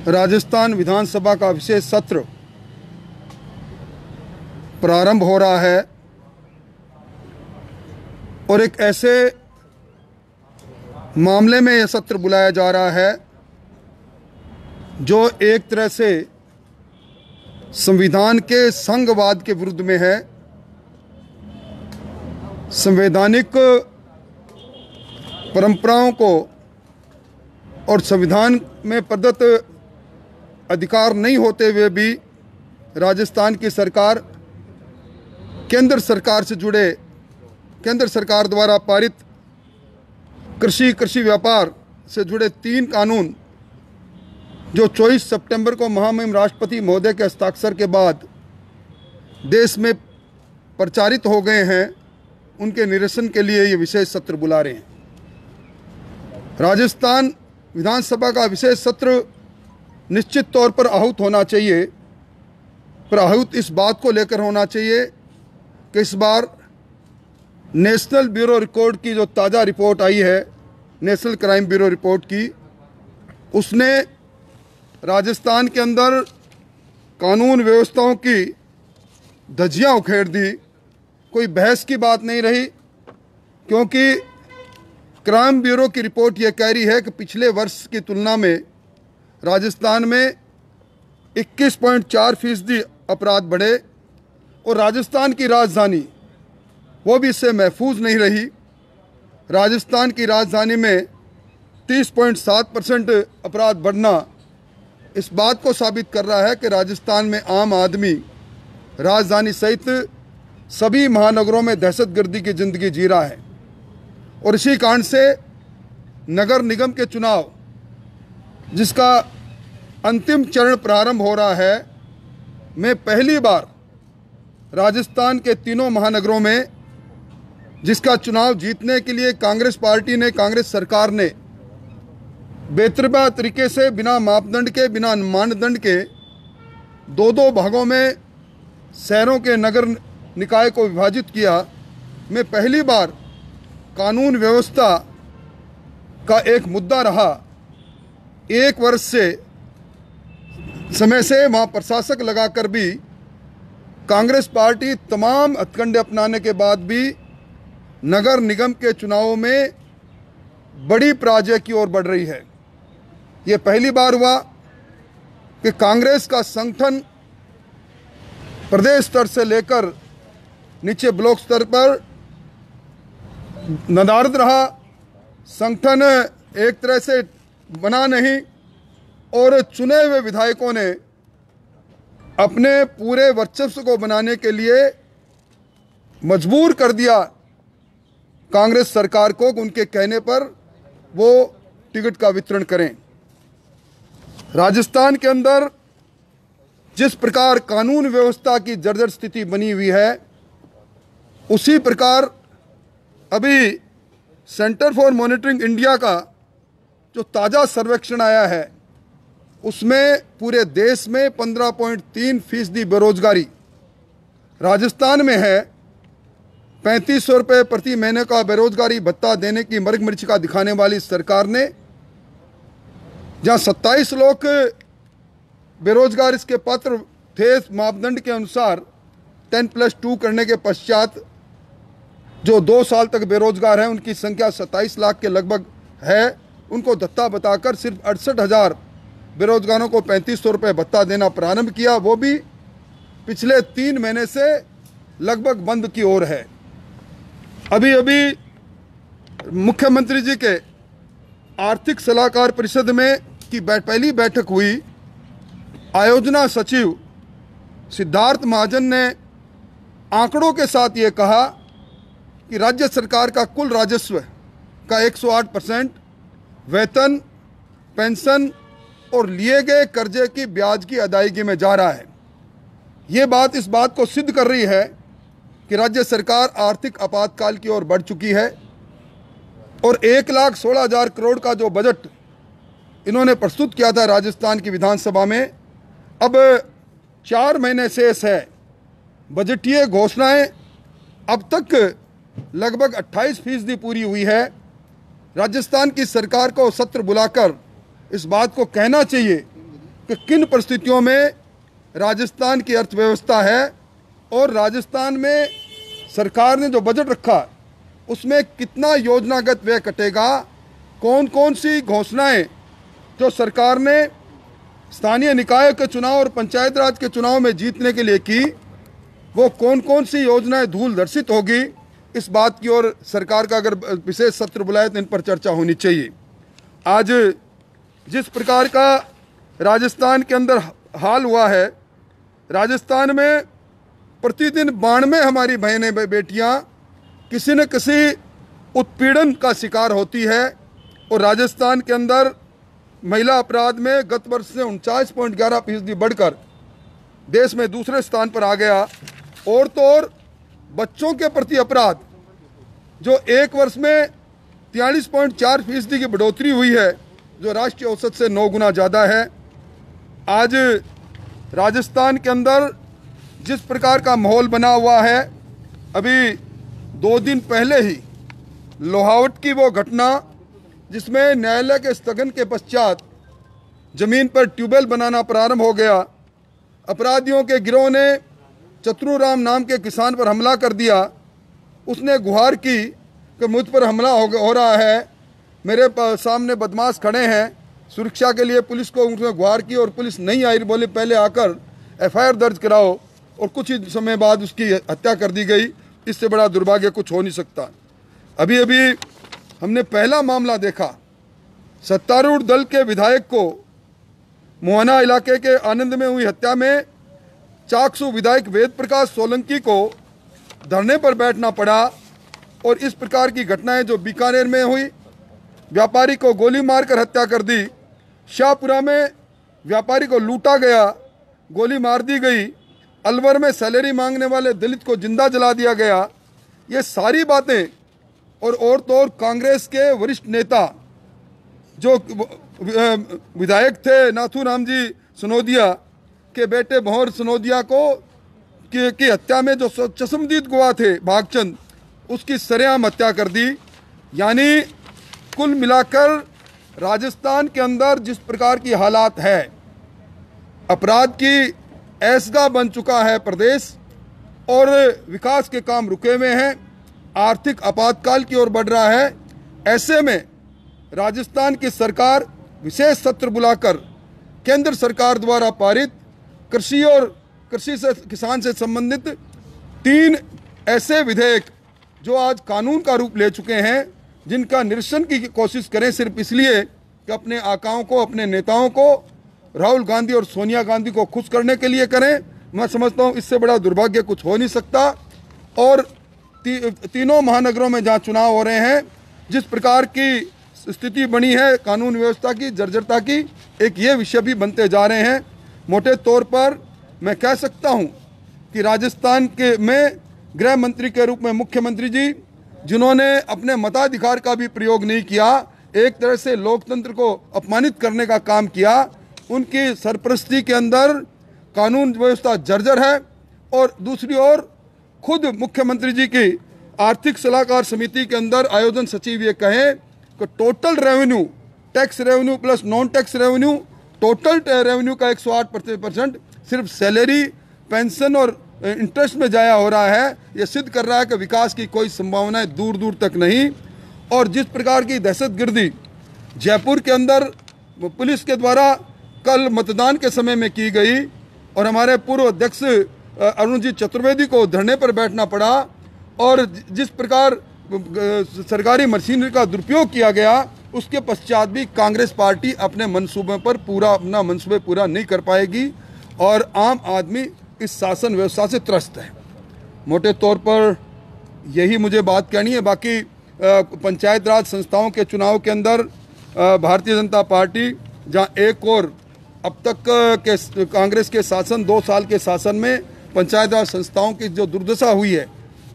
राजस्थान विधानसभा का विशेष सत्र प्रारंभ हो रहा है और एक ऐसे मामले में यह सत्र बुलाया जा रहा है जो एक तरह से संविधान के संघवाद के विरुद्ध में है। संवैधानिक परंपराओं को और संविधान में प्रदत्त अधिकार नहीं होते हुए भी राजस्थान की सरकार केंद्र सरकार से जुड़े, केंद्र सरकार द्वारा पारित कृषि व्यापार से जुड़े 3 कानून जो 24 सितंबर को महामहिम राष्ट्रपति महोदय के हस्ताक्षर के बाद देश में प्रचारित हो गए हैं, उनके निरसन के लिए ये विशेष सत्र बुला रहे हैं। राजस्थान विधानसभा का विशेष सत्र निश्चित तौर पर आहूत होना चाहिए, पर आहूत इस बात को लेकर होना चाहिए कि इस बार नेशनल ब्यूरो रिकॉर्ड की जो ताज़ा रिपोर्ट आई है, नेशनल क्राइम ब्यूरो रिपोर्ट की, उसने राजस्थान के अंदर कानून व्यवस्थाओं की धज्जियां उखेड़ दी। कोई बहस की बात नहीं रही, क्योंकि क्राइम ब्यूरो की रिपोर्ट ये कह रही है कि पिछले वर्ष की तुलना में राजस्थान में 21.4% अपराध बढ़े और राजस्थान की राजधानी वो भी इससे महफूज नहीं रही। राजस्थान की राजधानी में 30.7% अपराध बढ़ना इस बात को साबित कर रहा है कि राजस्थान में आम आदमी राजधानी सहित सभी महानगरों में दहशतगर्दी की ज़िंदगी जी रहा है। और इसी कारण से नगर निगम के चुनाव जिसका अंतिम चरण प्रारंभ हो रहा है, में पहली बार राजस्थान के तीनों महानगरों में जिसका चुनाव जीतने के लिए कांग्रेस पार्टी ने, कांग्रेस सरकार ने बेतरतीब तरीके से बिना मापदंड के, बिना मानदंड के 2-2 भागों में शहरों के नगर निकाय को विभाजित किया, में पहली बार कानून व्यवस्था का एक मुद्दा रहा। 1 वर्ष से समय से वहाँ प्रशासक लगाकर भी कांग्रेस पार्टी तमाम हथकंडे अपनाने के बाद भी नगर निगम के चुनावों में बड़ी पराजय की ओर बढ़ रही है। ये पहली बार हुआ कि कांग्रेस का संगठन प्रदेश स्तर से लेकर नीचे ब्लॉक स्तर पर नदारद रहा। संगठन एक तरह से बना नहीं और चुने हुए विधायकों ने अपने पूरे वर्चस्व को बनाने के लिए मजबूर कर दिया कांग्रेस सरकार को उनके कहने पर वो टिकट का वितरण करें। राजस्थान के अंदर जिस प्रकार कानून व्यवस्था की जर्जर स्थिति बनी हुई है, उसी प्रकार अभी सेंटर फॉर मॉनिटरिंग इंडिया का जो ताज़ा सर्वेक्षण आया है, उसमें पूरे देश में 15.3% बेरोजगारी राजस्थान में है। 3500 रुपये प्रति महीने का बेरोजगारी भत्ता देने की मर्ग मरीचिका दिखाने वाली सरकार ने, जहां 27 लोग बेरोजगार इसके पात्र थे मापदंड के अनुसार 10+2 करने के पश्चात जो 2 साल तक बेरोजगार हैं, उनकी संख्या 27 लाख के लगभग है। उनको भत्ता बताकर सिर्फ 68,000 बेरोजगारों को 3500 रुपये भत्ता देना प्रारंभ किया, वो भी पिछले 3 महीने से लगभग बंद की ओर है। अभी मुख्यमंत्री जी के आर्थिक सलाहकार परिषद में की पहली बैठक हुई। आयोजना सचिव सिद्धार्थ महाजन ने आंकड़ों के साथ ये कहा कि राज्य सरकार का कुल राजस्व का 108% वेतन, पेंशन और लिए गए कर्जे की ब्याज की अदायगी में जा रहा है। ये बात इस बात को सिद्ध कर रही है कि राज्य सरकार आर्थिक आपातकाल की ओर बढ़ चुकी है और 1,16,000 करोड़ का जो बजट इन्होंने प्रस्तुत किया था राजस्थान की विधानसभा में, अब 4 महीने शेष है। बजटीय घोषणाएं अब तक लगभग 28% पूरी हुई है। राजस्थान की सरकार को सत्र बुलाकर इस बात को कहना चाहिए कि किन परिस्थितियों में राजस्थान की अर्थव्यवस्था है और राजस्थान में सरकार ने जो बजट रखा उसमें कितना योजनागत व्यय कटेगा, कौन कौन सी घोषणाएं जो सरकार ने स्थानीय निकाय के चुनाव और पंचायत राज के चुनाव में जीतने के लिए की, वो कौन कौन सी योजनाएं धूल धर्षित होगी, इस बात की ओर सरकार का अगर विशेष सत्र बुलाए तो इन पर चर्चा होनी चाहिए। आज जिस प्रकार का राजस्थान के अंदर हाल हुआ है, राजस्थान में प्रतिदिन 92 हमारी बहनें बेटियां किसी न किसी उत्पीड़न का शिकार होती है और राजस्थान के अंदर महिला अपराध में गत वर्ष से 49.11% बढ़कर देश में दूसरे स्थान पर आ गया। और तो और बच्चों के प्रति अपराध जो एक वर्ष में 43.4% की बढ़ोतरी हुई है, जो राष्ट्रीय औसत से 9 गुना ज़्यादा है। आज राजस्थान के अंदर जिस प्रकार का माहौल बना हुआ है, अभी 2 दिन पहले ही लोहावट की वो घटना जिसमें न्यायालय के स्थगन के पश्चात जमीन पर ट्यूबवेल बनाना प्रारंभ हो गया। अपराधियों के गिरोह ने चतुराम नाम के किसान पर हमला कर दिया। उसने गुहार की कि मुझ पर हमला हो रहा है, मेरे सामने बदमाश खड़े हैं, सुरक्षा के लिए पुलिस को उसने गुहार की और पुलिस नहीं आई, बोले पहले आकर एफआईआर दर्ज कराओ, और कुछ ही समय बाद उसकी हत्या कर दी गई। इससे बड़ा दुर्भाग्य कुछ हो नहीं सकता। अभी अभी हमने पहला मामला देखा, सत्तारूढ़ दल के विधायक को मोहना इलाके के आनंद में हुई हत्या में चाकसू विधायक वेद प्रकाश सोलंकी को धरने पर बैठना पड़ा। और इस प्रकार की घटनाएं जो बीकानेर में हुई, व्यापारी को गोली मारकर हत्या कर दी, शाहपुरा में व्यापारी को लूटा गया, गोली मार दी गई, अलवर में सैलरी मांगने वाले दलित को जिंदा जला दिया गया। ये सारी बातें और तो और कांग्रेस के वरिष्ठ नेता जो विधायक थे नाथूराम जी सनोदिया के बेटे भंवर सनोदिया को की हत्या में जो चश्मदीद गवाह थे भागचंद, उसकी सरेआम हत्या कर दी। यानी कुल मिलाकर राजस्थान के अंदर जिस प्रकार की हालात है, अपराध की ऐसगा बन चुका है प्रदेश और विकास के काम रुके हुए हैं, आर्थिक आपातकाल की ओर बढ़ रहा है। ऐसे में राजस्थान की सरकार विशेष सत्र बुलाकर केंद्र सरकार द्वारा पारित कृषि और कृषि से किसान से संबंधित 3 ऐसे विधेयक जो आज कानून का रूप ले चुके हैं, जिनका निरसन की कोशिश करें सिर्फ इसलिए कि अपने आकाओं को, अपने नेताओं को, राहुल गांधी और सोनिया गांधी को खुश करने के लिए करें। मैं समझता हूं इससे बड़ा दुर्भाग्य कुछ हो नहीं सकता। और तीनों महानगरों में जहां चुनाव हो रहे हैं, जिस प्रकार की स्थिति बनी है कानून व्यवस्था की जर्जरता की, एक ये विषय भी बनते जा रहे हैं। मोटे तौर पर मैं कह सकता हूं कि राजस्थान के में गृह मंत्री के रूप में मुख्यमंत्री जी, जिन्होंने अपने मताधिकार का भी प्रयोग नहीं किया, एक तरह से लोकतंत्र को अपमानित करने का काम किया, उनकी सरपरस्ती के अंदर कानून व्यवस्था जर्जर है। और दूसरी ओर खुद मुख्यमंत्री जी की आर्थिक सलाहकार समिति के अंदर आयोजन सचिव ये कहें कि total revenue, tax revenue plus non tax revenue, total revenue का 108% सिर्फ सैलरी, पेंशन और इंटरेस्ट में जाया हो रहा है। ये सिद्ध कर रहा है कि विकास की कोई संभावनाएं दूर दूर तक नहीं। और जिस प्रकार की दहशतगर्दी जयपुर के अंदर पुलिस के द्वारा कल मतदान के समय में की गई और हमारे पूर्व अध्यक्ष अरुण जी चतुर्वेदी को धरने पर बैठना पड़ा, और जिस प्रकार सरकारी मशीनरी का दुरुपयोग किया गया, उसके पश्चात भी कांग्रेस पार्टी अपने मंसूबों पर अपना मंसूबे पूरा नहीं कर पाएगी और आम आदमी इस शासन व्यवस्था से त्रस्त है। मोटे तौर पर यही मुझे बात कहनी है। बाकी पंचायत राज संस्थाओं के चुनाव के अंदर भारतीय जनता पार्टी जहां एक और अब तक के कांग्रेस के शासन 2 साल के शासन में पंचायत राज संस्थाओं की जो दुर्दशा हुई है,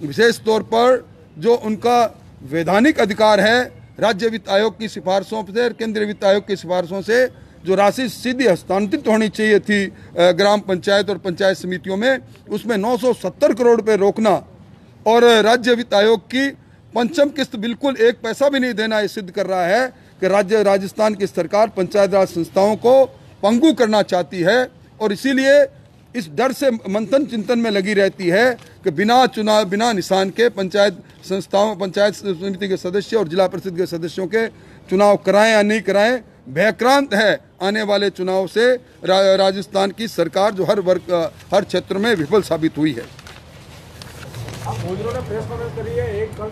विशेष तौर पर जो उनका वैधानिक अधिकार है राज्य वित्त आयोग की सिफारिशों से और केंद्रीय वित्त आयोग की सिफारिशों से जो राशि सीधी हस्तांतरित होनी चाहिए थी ग्राम पंचायत और पंचायत समितियों में, उसमें 970 करोड़ रुपए रोकना और राज्य वित्त आयोग की पंचम किस्त बिल्कुल 1 पैसा भी नहीं देना, ये सिद्ध कर रहा है कि राजस्थान की सरकार पंचायत राज संस्थाओं को पंगु करना चाहती है और इसीलिए इस डर से मंथन चिंतन में लगी रहती है कि बिना चुनाव, बिना निशान के पंचायत संस्थाओं, पंचायत समिति के सदस्य और जिला परिषद के सदस्यों के चुनाव कराएं या नहीं कराएं। भयक्रांत है आने वाले चुनाव से राजस्थान की सरकार, जो हर वर्ग, हर क्षेत्र में विफल साबित हुई है। आप ने प्रेस कॉन्फ्रेंस करी है, एक कल